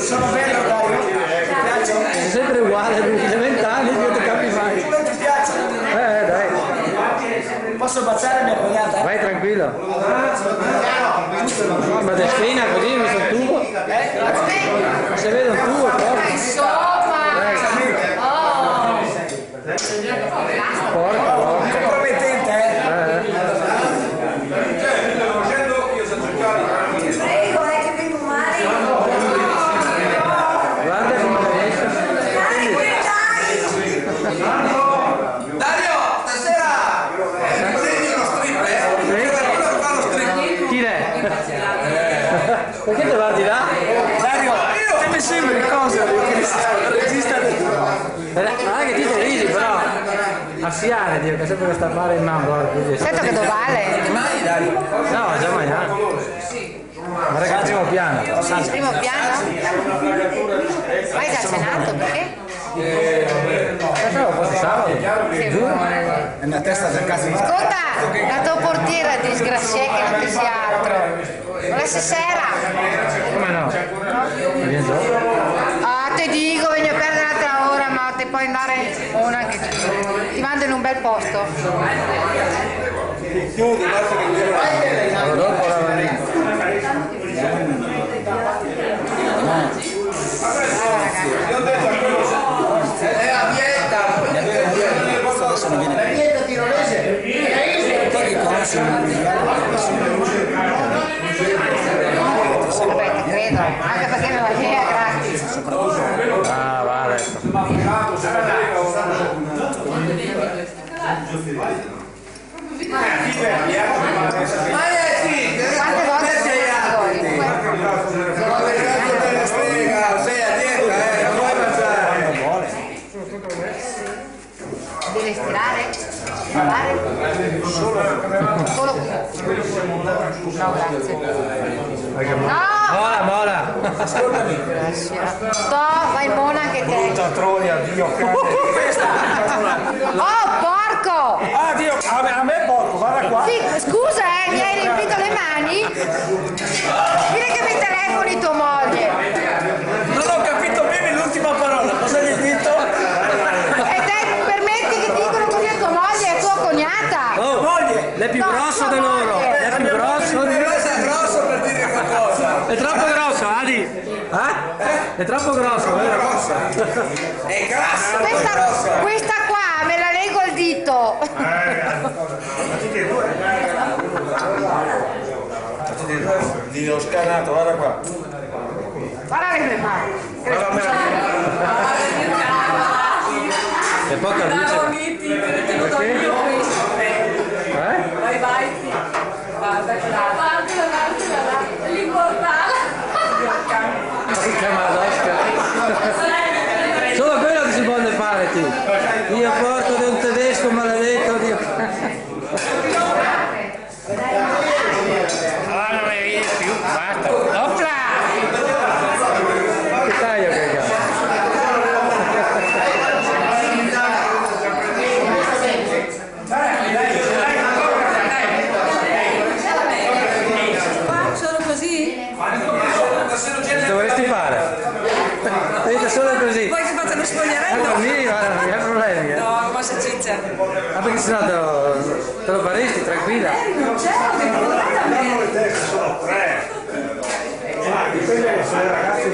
Sono bello, Dario? Ti piacciono? È sempre uguale, 20 anni, non ti capi mai. Non ti piacciono? Dai. Posso baciare mia cognata? Vai tranquillo. Ma da spina così, mi sono tubo. Se vedo un tubo, porca. Porca. Compromettente, Prego, è che vengo male. Guarda come riesce. Dario, stasera! Prendi uno stripper? Chi è? Perché te guardi là? Dario, te mi sembri cosa? Regista del... Ma anche ti ridi però. A Siane, Dio, che sempre questa mare in mano. Certo che dov'ale? Mai, Dario? No, già mangiato. Guarda che primo piano. Primo piano? Ma hai già cenato, perché? Però forse sabato. Che buono. È una testa del caso di... Ascolta, la tua portiera disgrazia che non ti sia altro. Volesse sera? Come no? Vieni giù. Ah, ti dico, vieni a perdere un'altra ora, ma ti puoi andare una anche ti mando in un bel posto. Chiudi, basta che chiudi. Dopo la vaniglia. È a dieta! Adesso non viene. La dieta tirolese? Te che conosci il Vabbè, ti credo, anche perché me la via gratis. Ah, va adesso. Quante volte sei Sei a dieta, non vuoi mangiare? devi stirare? Lavare? Solo qui. No, grazie. No! Mola. Grazie. No, vai in mona anche te. Troia, Dio, Oh, porco! Ah, Dio, a me porco, guarda qua. Sì, scusa, mi hai riempito le mani? Dire che mi telefoni tua moglie. Non ho capito bene l'ultima parola, cosa gli hai detto? E te permetti che dicono così a tua moglie e a tua cognata? Oh, Moglie, l'è più No, grosso no, di loro. moglie. È più grosso di loro. Cosa grosso per dire qualcosa? È troppo grosso, Adi. È troppo grosso, vero? È grasso, non è grosso! Questa qua me la leggo al dito. Gli ho scannato, guarda qua. Guarda le mani. È poca luce. Perché? Vai. L'importante. Solo quello che si vuole fare tu. Io porto di un tedesco maledetto. Dio. Ah, non mi viene più, basta. Opla! Che taglio che cazzo. Solo così? Che dovresti fare? Vedete solo così. Vuoi che faccia lo spogliarello? Non hai problemi. No, ma se ciccia. Ah, perché sennò te lo faresti, tranquilla. Non c'è, sono tre. Dipende se le ragazze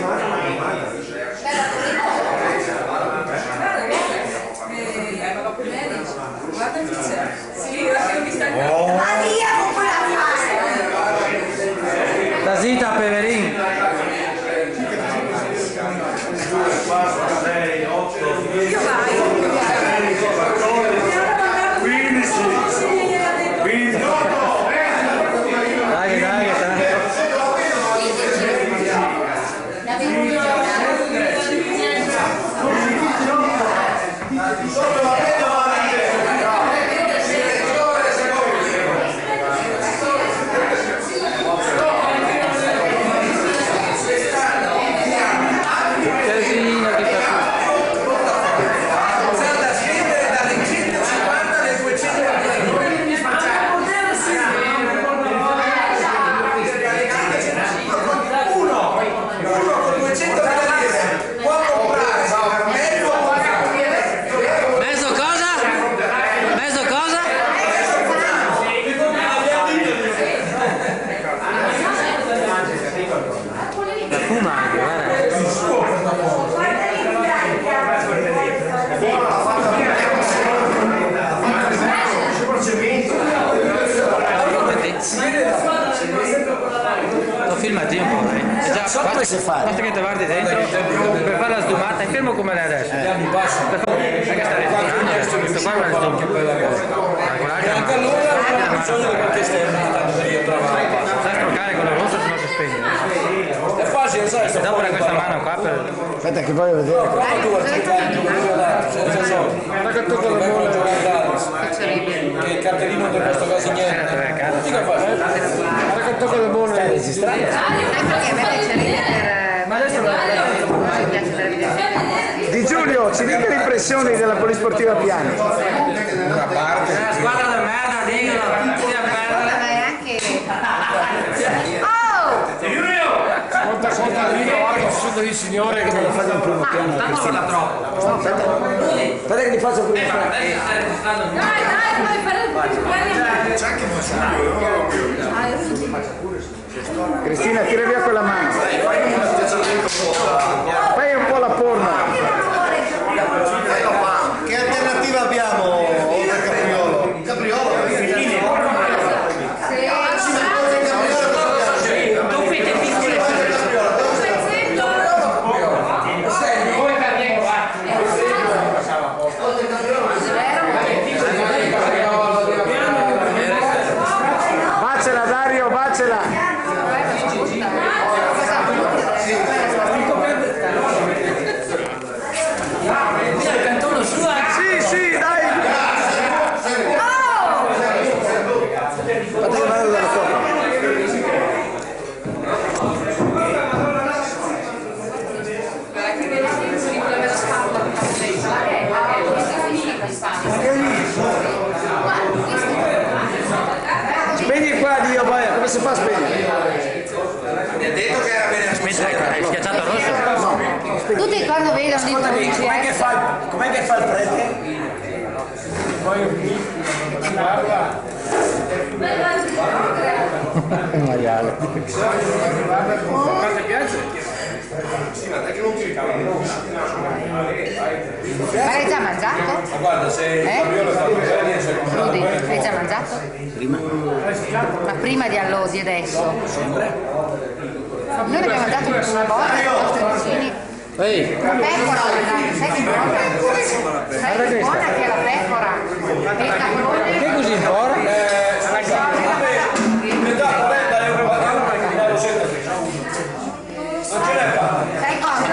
guarda chi c'è. Sì, l'ho vista anche. Andiamo con la Sta zitta, Peverin. 6, 8, 10, Io vai. 15, 15. Dai, casino che fa. fuma anche, Lo filmati un po', come si fa? Basta che ti guardi dentro per fare la sdumata, è fermo come è adesso. Perché sta respirando, questo qua è una sa stroccare con la rossa se no si spegne. È facile, sai? E dopo questa mano qua per... Aspetta che voglio vedere. Guarda che tocco la bolla che il cartellino di questo caso niente. Guarda che tocco la bolla. Perché a me piace ridere ma adesso mi piace dare video. Di Giulio, ci dica le impressioni della Polisportiva Piani. Una parte. Squadra di merda, digalo, stia a perdere. Conta ci sono dei signori che me lo fanno in primo piano. Tanto non la troppo. Aspetta che ti faccio prima. Dai, fare Cristina, tira via quella mano. Fai un po' la porno. Che alternativa abbiamo oltre a Capriolo? Capriolo? Bacela Dario, bacela. Sì, sì, dai. Fate che vado dalla coppa. Spegni qua, Dio, vai, come si fa a spegnere? Mi ha detto che era bene Aspetta, hai schiacciato il rosso? Tutti quando vedono di Com'è che fa il prete? Maiale. Ma l'hai già mangiato? Ma guarda, se Capriolo è fatto bene, Rudy, l'hai già mangiato? Prima. Ma prima di allora, di adesso? Sempre. Noi abbiamo mangiato una volta i nostri vicini. Ehi, La pecora, sai che buona? Sai che buona che è la pecora? E il caprone? che così in fuori? metà 40 euro pagano perché mi danno sempre. Non ce l'hai fatta. Sai cosa?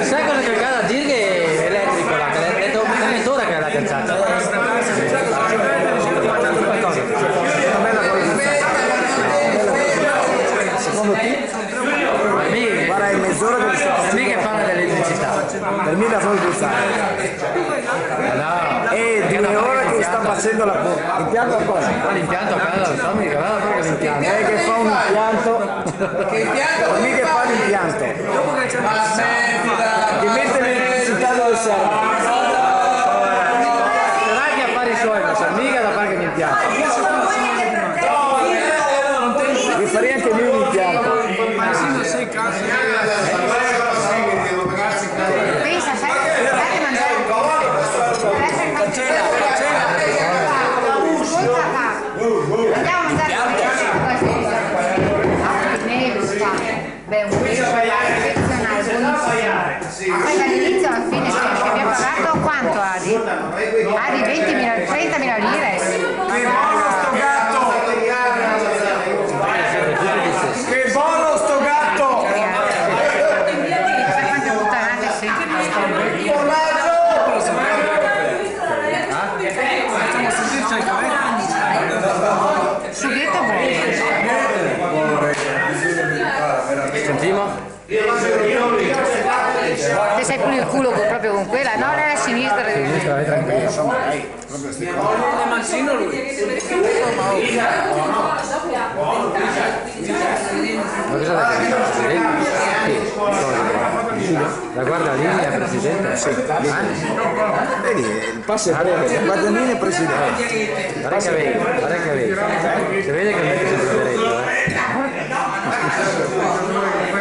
Sai cosa che accade a dire che è elettrico là, che è detto un mettore che l'ha cacciata. Secondo te? Guarda, è mezz'ora che mi sto facendo. Mica fanno dell'elettricità. Per me la vuoi buttare. No. E 2 ore che sta facendo la porta. L'impianto cosa? Ma l'impianto a casa, lo so mica, guarda proprio l'impianto. Che fa un impianto. Che impianto? Mica fa l'impianto. Che mette l'elettricità dove serve. Non ha che affari suoi, ma c'è mica da fare che l'impianto. Mi farei anche lui un impianto. Pensa, sai che mangiare andiamo a mangiare beh, un pesce eccezionale, buonissimo. Poi dall'inizio alla fine che abbiamo pagato quanto Adi? Adi 30.000 lire. Che buono sto gatto! Sai quante puttanate sentono? Sughetto buono. Sentimo? Te sei pure il culo proprio con quella, no? Lei è a sinistra. Vai tranquillo. presidente? Sì. Avanti. Vedi, il passo è breve, Guadagnini è presidente. Guarda che avevi. Si vede che metti sul diritto,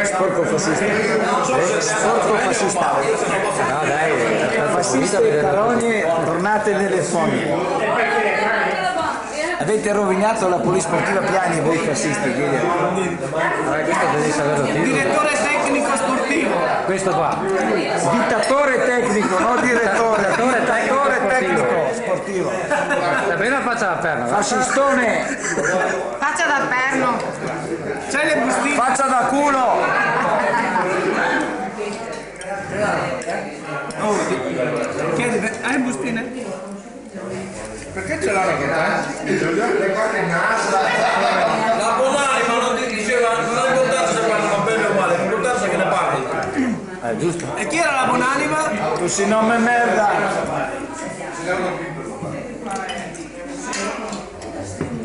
Sporco fascista. Sporco fascista. No dai, Fasciste e carogne tornate nelle fogne. Avete rovinato la polisportiva Piani voi fascisti, quindi. questo devi saperlo tu. Direttore tecnico sportivo. Questo qua. Dittatore tecnico, non direttore. Dittatore tecnico sportivo. La prima faccia la perna. Va. Fascistone. Faccia da perno. C'hai le bustine? Faccia da culo. Chiedi, hai bustine? Perché ce l'hanno con te? La Bonanima non ti diceva, non ha importanza se parlano bene o male, l'importanza è che ne parli. Giusto. E chi era la buonanima? Tu sei nome merda.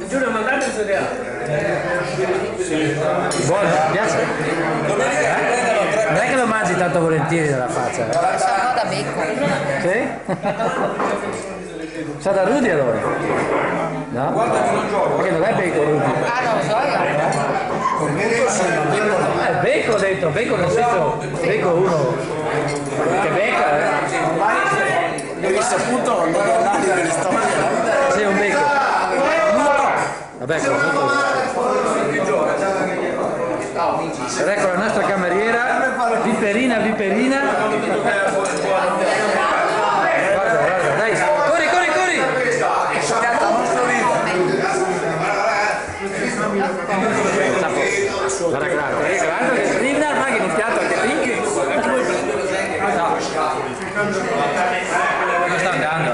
Giulio, mandate il seriale. Buono, ti piace? Non è che lo mangi tanto volentieri dalla faccia. Sono da becco. Sì? Sa da Rudy allora? No? Perché non è bacon Rudy? Ah, non lo so io. È bacon dentro, bacon nel senso, bacon uno. Che becca, Hai saputo negli annali delle storie? Sei un bacon. Vabbè, comunque. Ed ecco la nostra cameriera, viperina. Guarda, dai, corri! Guarda, devi andare anche in un piatto anche lì. No. Non sta andando,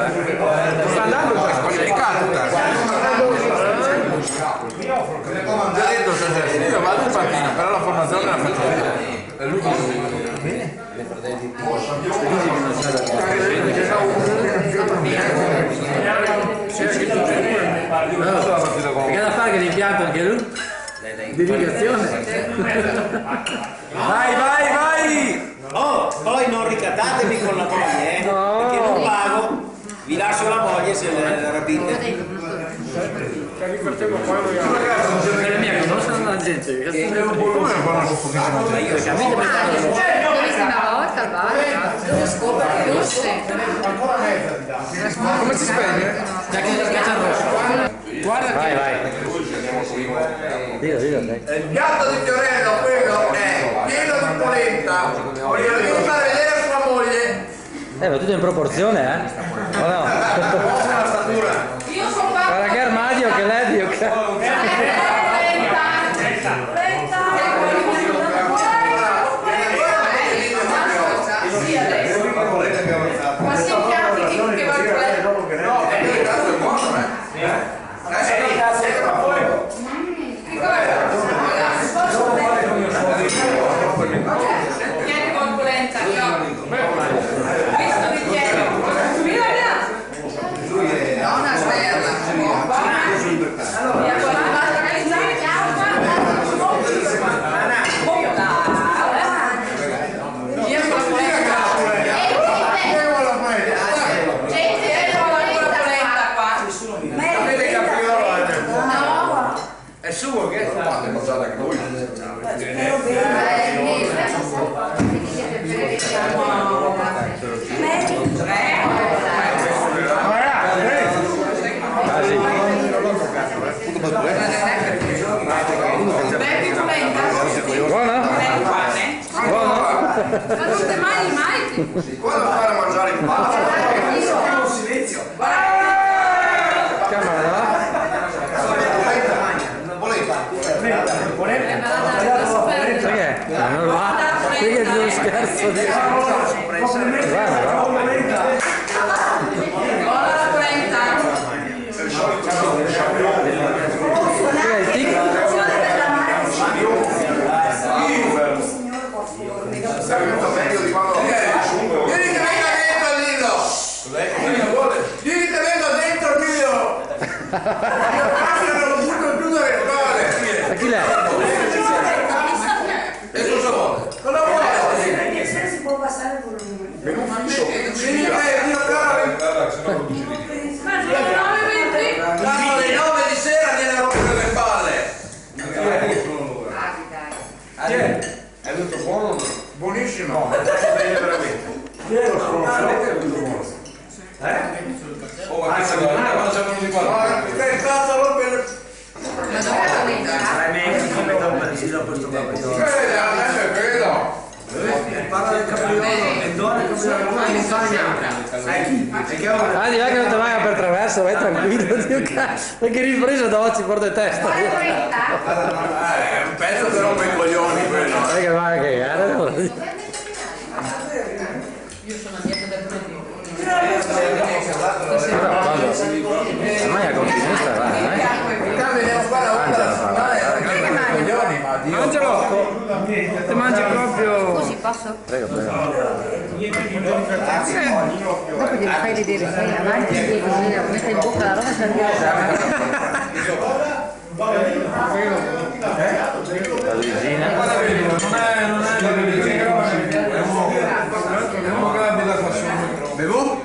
Sta andando per squalificare. Già detto io vado in panchina, però la formazione la faccio io. È lui che bene. Perché da fare che l'impianto anche lui? Di irrigazione. Vai! Oh, poi non ricattatevi con la moglie, No. perché non pago. Vi lascio la moglie se la rapite. La mia conoscono la gente. Come lo conosco pochissimo? L'ultima volta al bar. Come si spegne? Guarda vai. Dillo, dai. Il piatto di Fiorello, quello è pieno di polenta. Voglio far vedere a sua mogye. Ma tutto in proporzione, O no? Io sono Guarda che armadio, che ledio, che... Ma si piatti che va a Vieni con polenta, visto bicchiere. Via. Una sberla. È suo che fate mangiare anche voi. Buono? Buono? Ma non te mai? Quando fare a mangiare in pasta? Silenzio. Chiamala, no? Perché? Non lo va? Perché è uno scherzo di... Il tic? Vieni che venga dentro il nido! Vieni che venga dentro il nido! Non lo butto più dalle spalle! A chi l'è? E cosa vuole? Cosa vuole? Si può passare con vecchi che mettono persino questo papillone. Parla del capriolo e donna il capriolo in Spagna. Ah, di là che non ti vai per traverso, vai tranquillo, Dio cazzo. Perché ripresa da oggi porta testa. Ora 30. È un pezzo che rompe i coglioni quello. Sai che vai a cagare? Io sono dietro del produttivo. Ormai a continenza va, Mangialo! Ti mangi proprio... Così posso? Prego, prego. Dopo glielo fai vedere, fai avanti e così, mette in bocca la roba e si arriva. La regina. Bevu?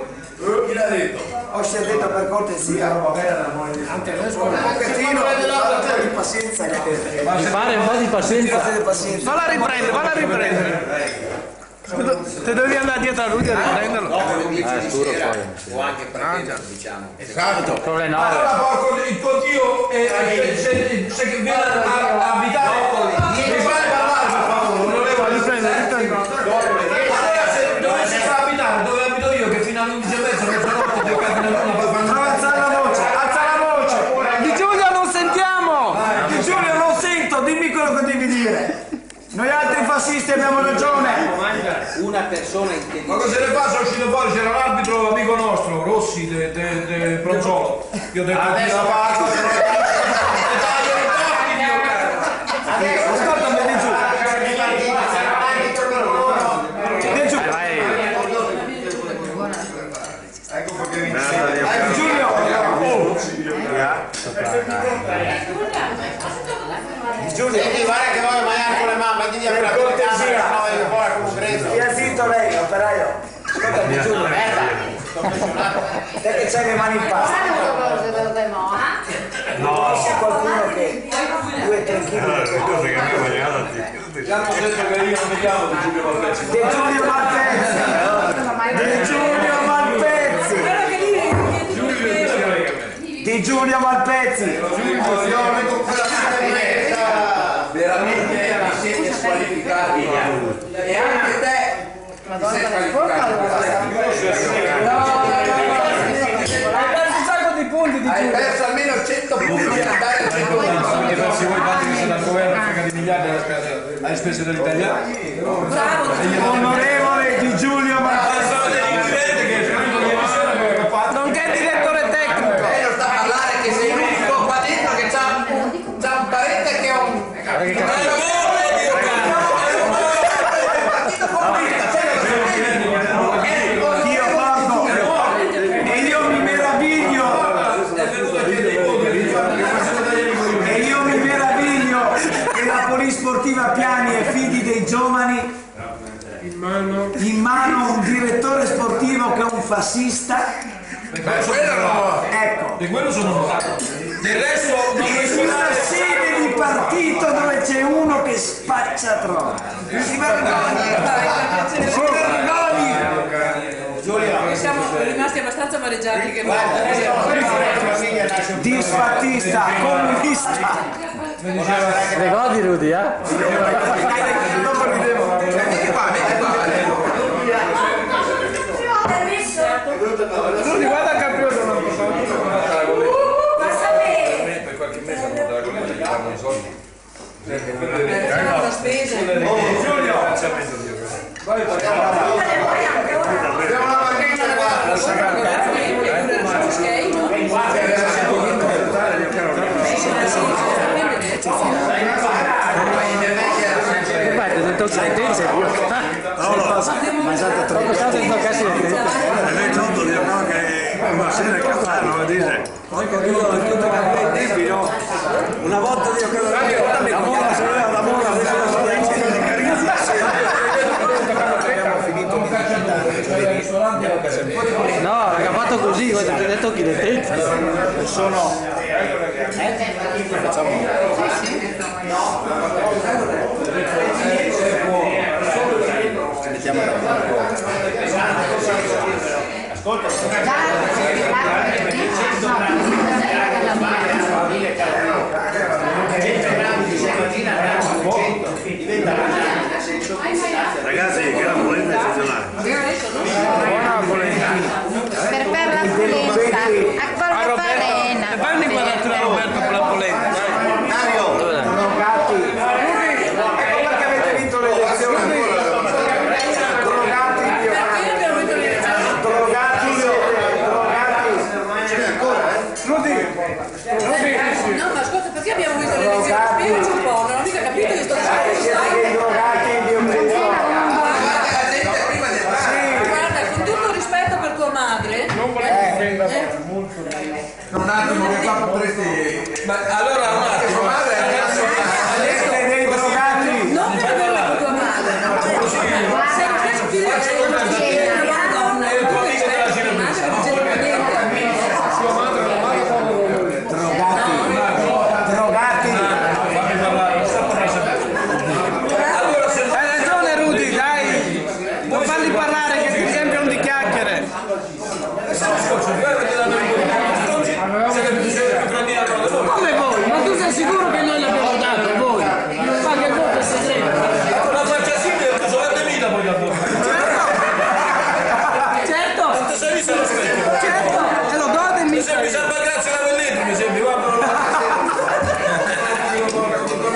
Chi l'ha detto? Ho si è detto per cortesia. Un pochettino di pazienza. Mi pare un po' di pazienza. Falla riprendere. Te devi andare dietro a lui a riprenderlo. È scuro poi. O anche prendere, diciamo. Con le 9. Allora porco il tuo Dio se viene a abitare mi fai parlare per favore, non devo Riprendere. se dovessi far abitare dove abito io che fino alle 11:30 non sono notte giocate nella luna per fare Alza la voce. Di Giulio non sentiamo. Di Giulio non sento, dimmi quello che devi dire. Noi altri fascisti abbiamo ragione. Una persona intelligente. ma cosa ne fa? Sono uscito fuori, c'era l'arbitro amico nostro, Rossi del Bronzolo. Io ho detto Adesso la faccia, Ascoltami, di giù. Di giù. Ecco perché vi Giulio. Giulio, guarda che voglio mangiare con le mamme, quindi per cortesia. Stia zitto lei, operaio. Ascoltami Giulio, te che c'hai le mani in pasta. Conosci qualcuno che 2-3 kg Già hanno detto che io non mi chiamo di Giulio Malpezzi. di Giulio Malpezzi. Di Giulio Malpezzi. Veramente vi siete squalificati. E anche te ti sei squalificato. Un sacco di punti di Hai Giulio. perso almeno 100 punti a dare il 100 Avete persi voi tanti che siete al governo frega di miliardi alle spese degli italiani. Onorevole Di Giulio Malpezzi. Nonché direttore tecnico. Lei non sta a parlare che sei l'unico qua dentro che c'ha un parente che ha un Dio porco. E io mi meraviglio che la polisportiva Piani e figli dei giovani in mano un direttore sportivo che è un fascista. Ecco, Di quello sono notato. Del resto non mi in una sede di partito dove c'è uno che spaccia troppo. Si vergogni! Si vergogni! Siamo rimasti abbastanza amareggiati che Disfattista, comunista. Ricordi Rudy, eh? Dopo ridevo. Giulio, guarda il capriolo. per qualche mese hanno dato i soldi. la spesa. Che fai? Ti tocchi le tese? Mangiate troppo. Cosa ti tocchi le tese? lei tutto dico che una sera il castello dice poi che io i tempi no una volta dico che la mora se voleva la mora adesso la si dice Abbiamo finito di No, raga, ha fatto così, guarda, ti tocchi le tese. sono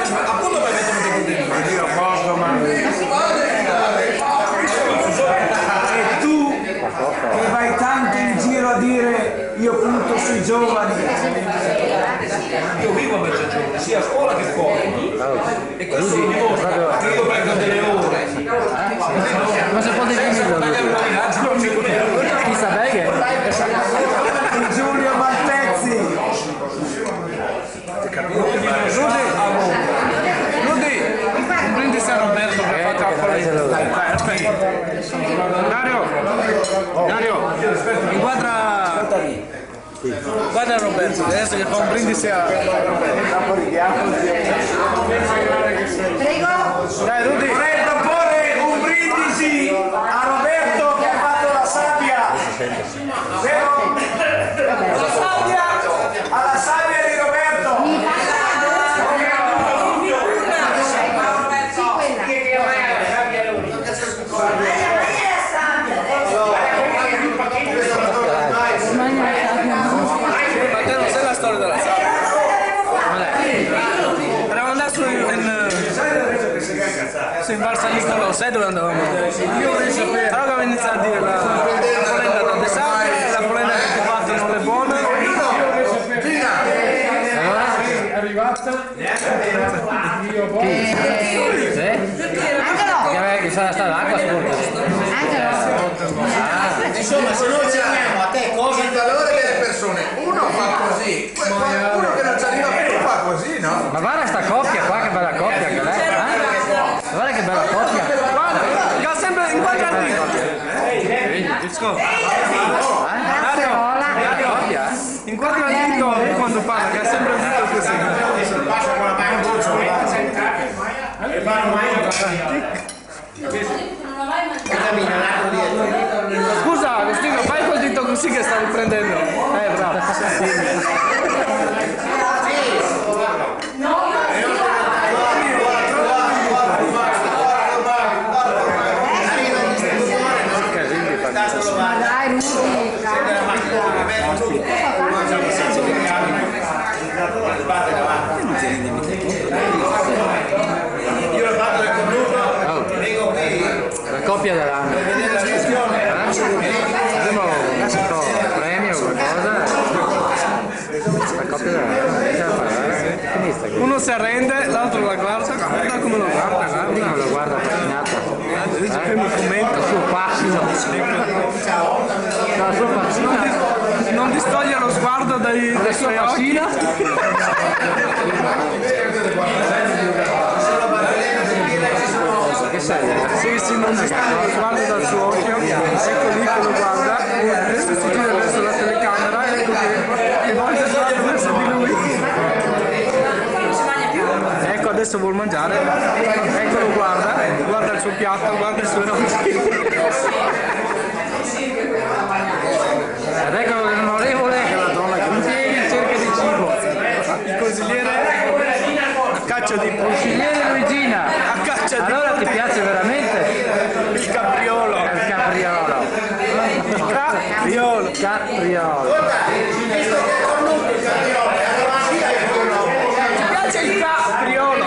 appunto mi mettono dei contenti. Io posso, ma... E tu che vai tanto in giro a dire io punto sui giovani. Io vivo invece a giorni, sia a scuola che fuori. E questo lo dimostra che io prendo delle ore. Ma se può dire chi sa bene? Giulio Maltezzi. Rudy, un brindisi a Roberto che fa troppo Dario, guarda Roberto, adesso che fa un brindisi a... Prego. Dai Rudy! Vorrei proporre un brindisi a Roberto che ha fatto la sabbia. Vero? La sabbia! Alla sabbia di Roberto! Ma te non sai la storia della sabbia? Eravamo andati su in Valsalicolo, sai dove andavamo? Però abbiamo iniziato a dire la polenta tante sabbie, la polenta che fatte non le buone. È arrivata? Angelo! Che sarà stata l'acqua sporca. Angelo! Insomma, se noi cerchiamo a te cosa il valore delle persone, uno fa così, uno che non ci arriva più fa così, no? Ma guarda sta coppia qua, che bella coppia che lei, guarda che bella coppia. Guarda, che ha sempre in qualche arriva. In qualche dito quando parla, che ha sempre un dito così. Passa con la mano dolce. E fanno mai Scusa Agostino, fai col dito così che sta riprendendo. Bravo. Dai Rudy, io l'ho fatto del conduto, vengo qui. La coppia dell'anno. Abbiamo un premio o qualcosa? La coppia dell'anno. Uno si arrende, l'altro la guarda come lo guarda. Uno lo guarda affascinato. Un commento. Il suo fascino. La sua fascina. Non distoglie lo sguardo dai suoi occhi. Che sei? Sì, non distoglie lo sguardo dal suo occhio. Ecco lì che lo guarda. Adesso si gira verso la telecamera. Ecco che volta il sguardo verso di lui. Ecco, adesso vuol mangiare. Ecco lo guarda il suo piatto, guarda i suoi occhi. Ed ecco l'onorevole in piedi in cerca di cibo. Il consigliere a caccia di Consigliere Luigina. a caccia di Allora ti piace veramente? il capriolo. Il capriolo. Capriolo. Capriolo. Ti piace il capriolo?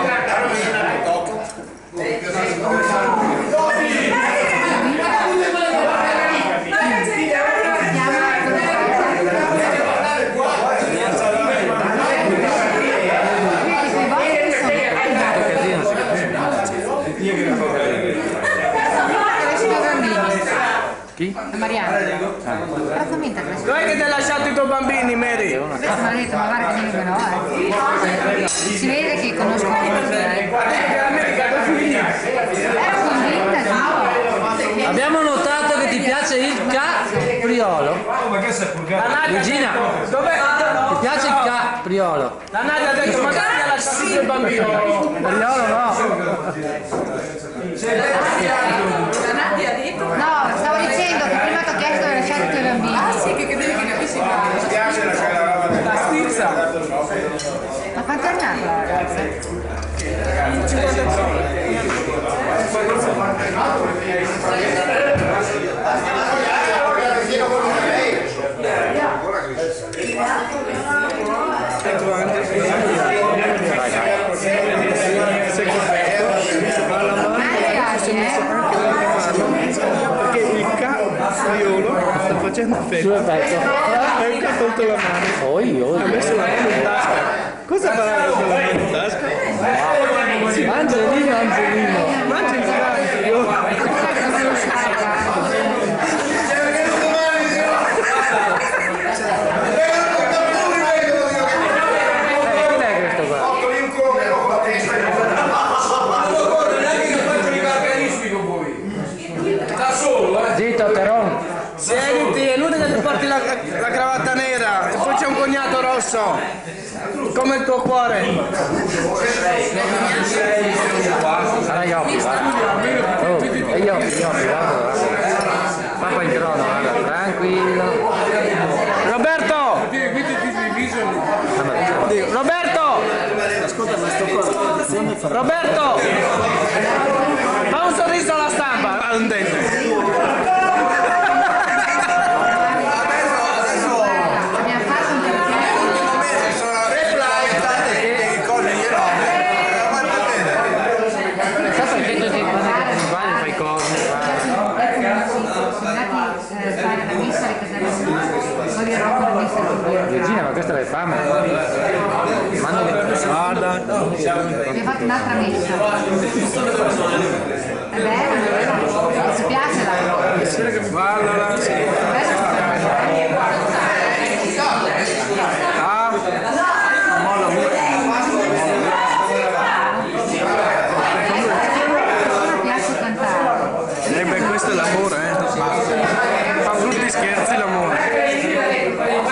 Chi? Mariano. Praticamente adesso. Dov'è che ti hai lasciato i tuoi bambini, Mary? Adesso mi ha detto, ma guarda che numero è. Si vede che conosco tutti, Ero convinta, sì. Abbiamo notato che ti piace il capriolo. Luigina, Dov'è? ti piace il capriolo? La Nadia ha detto, ma ti ha lasciato i tuoi bambini. Capriolo no. La Nadia ha detto. No, stavo dicendo che prima ti ho chiesto di lasciare i tuoi bambini. Ah sì, che devi che capisci cosa piace lasciare la roba del La stizza. Ma quanto è anni la ragazza? 55. facendo effetto. Su effetto. E ha tolto la mano. Ha messo la mano in tasca. Cosa farà con la mano in tasca? Angelino, Angelino. Mangia il Chi è questo qua? Zitto, Teron. Siediti, è l'unica che porti la cravatta nera e poi c'è un cognato rosso, come il tuo cuore. Sarà Ioppi, guarda. Oh, è Ioppi, guarda. Papa in trono, guarda, tranquillo. Roberto! Roberto! Ascolta, ma sto qua. Roberto! Fa un sorriso alla stampa! Ha un dente. Abbiamo fatto un Sai perché tutti quando fai corni? fare la messa alle caselle poi dirò la messa Virginia, ma questa è fame. Guarda. abbiamo fatto un'altra messa è bella, ci piace la Guardala. piace cantare. Beh, questo è l'amore, Fa brutti scherzi l'amore.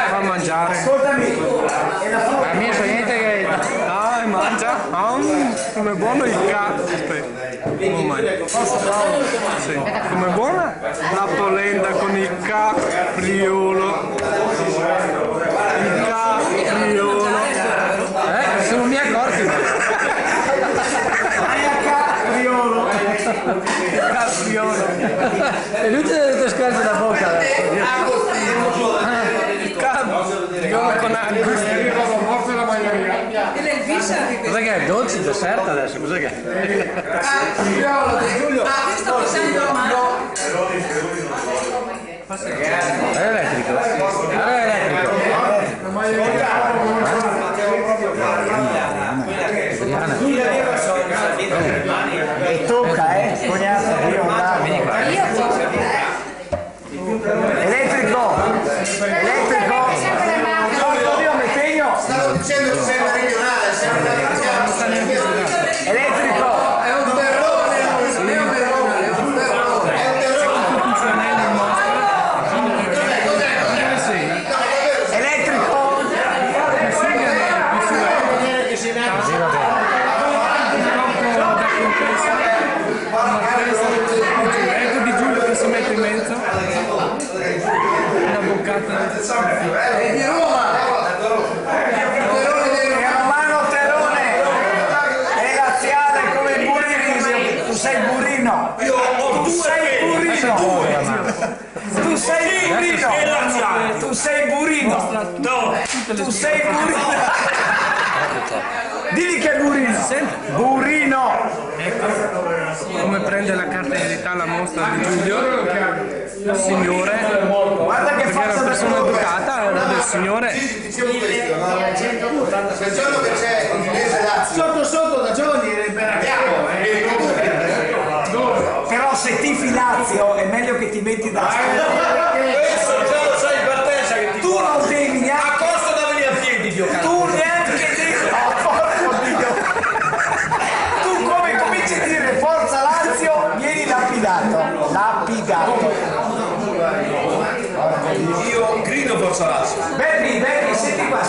Fa mangiare. Ascoltami. Ma mia so niente che... Ah, e mangia. Come buono il Aspetta. Oh, sì. Come buona la polenta con il capriolo. Il capriolo. Sono mi accorti. Capriolo. Capriolo. E lui ti ha detto scherzo da bocca adesso. Capriolo con Angus. Cos'è che è? Dolce, dessert adesso? Cos'è che è? sto facendo la mano. È elettrico. È elettrico. E tocca, cognato, io elettrico. Elettrico. Io mi impegno. Stavo dicendo che sei meridionale, sei Elettrico. è un terrone, Elettrico. Ecco di Giulio che si mette in mezzo. Una boccata. È di Roma. Romano Terone. È laziale come il Burini. Tu sei Burino. Tu sei Burino. Tu sei Burino. Tu sei Burino. Tu sei Burino. Digli che è Burino. Burino. Come prende la carta d'identità la mostra di Giulio, il signore, Guarda che perché era faccia una da persona colore. educata, era del signore. Diciamo questo, no? Il giorno che c'è l'inglese Lazio. Sotto da giovani però se tifi Lazio è meglio che ti metti da Questo già lo sai per te, sai che ti tu non devi a neanche costo da venire a piedi, Dio cazzo. tu neanche devi porco Dio. Tu come cominci a dire forza Lazio vieni lapidato Io grido forza Lazio. Bevi senti qua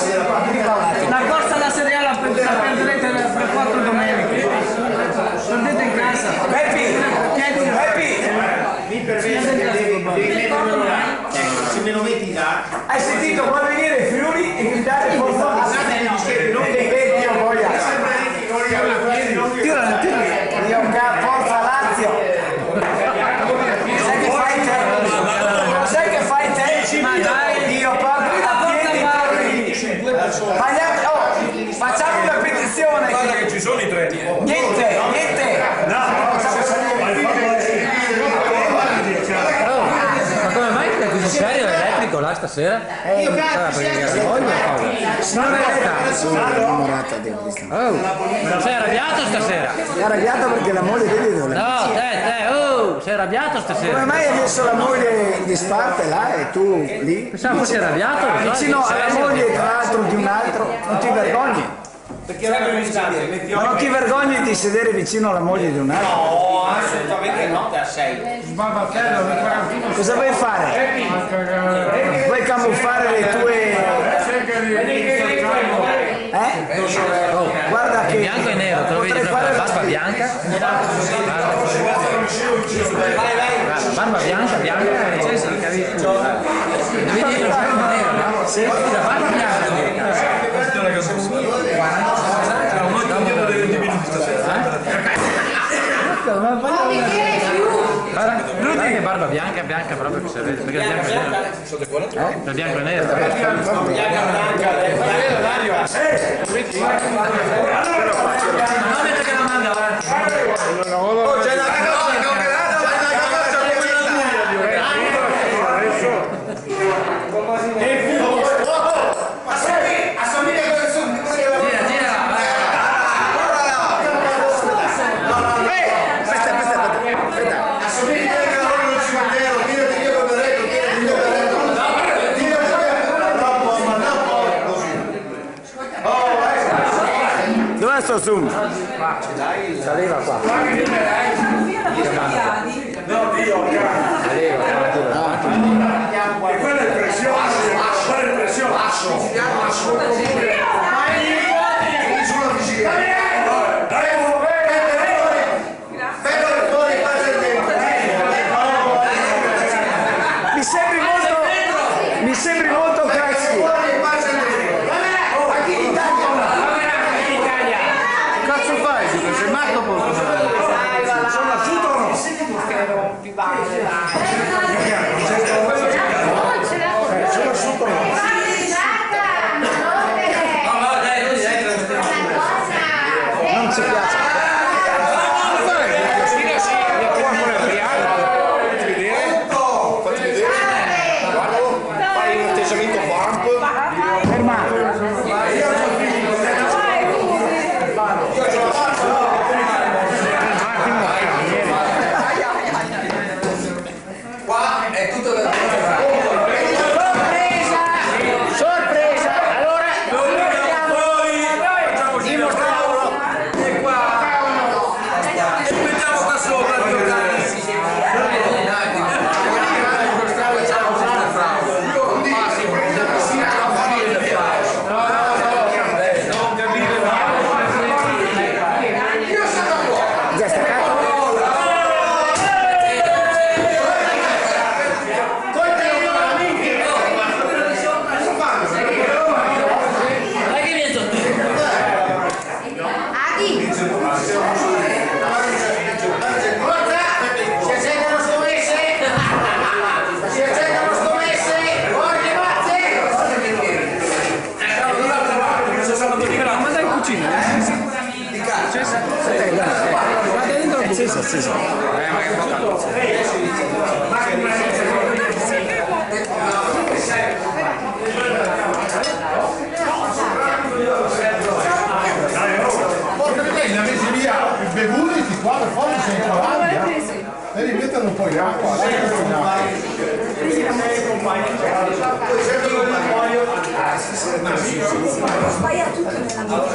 vieni qua un attimo. La corsa alla Serie A la prenderete fra 4 domeniche. Prendete in casa. Bevi Mi permette che devi mettere una. Se me lo metti là. hai sentito vuoi venire Friuli e gridare forza Lazio non che vedi io voglia io forza Lazio sai che fai te? Ma dai io proprio a piedi facciamo una petizione Guarda che ci sono i treni. niente Ma come mai è così serio? stasera? Io cazzo, Non è sono innamorata di questa. Oh, sei arrabbiato stasera? È arrabbiata perché la moglie vedi dove è? No, te, sei arrabbiato stasera? Come mai hai messo la moglie in disparte là e tu lì? Pensavo fossi arrabbiato. Vicino alla moglie tra l'altro di un altro, non ti vergogni? Ma non ti vergogni di sedere vicino alla moglie di un altro? No, assolutamente no, da 6. Cosa vuoi fare? Vuoi camuffare le tue... Oh, Guarda che... bianco e nero, te lo vedi proprio la barba bianca? Barba bianca, vedi la barba nera, no? Sì, la barba bianca. Guarda che barba bianca proprio che si vede, perché il bianco e nero. Il bianco e nero. No, mentre che la manda avanti. C'è una Dov'è sto zoom? Saliva qua. E quella è pressione, quella è pressione. Mi sembri molto Cresci. Cazzo fai? Sei matto poco? Sono asciutto o no? Sono asciutto o no? Non ci piace.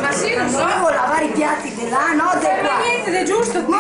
Ma sì, non so. Devo lavare i piatti di là, no? Di qua. Niente, è giusto. Ma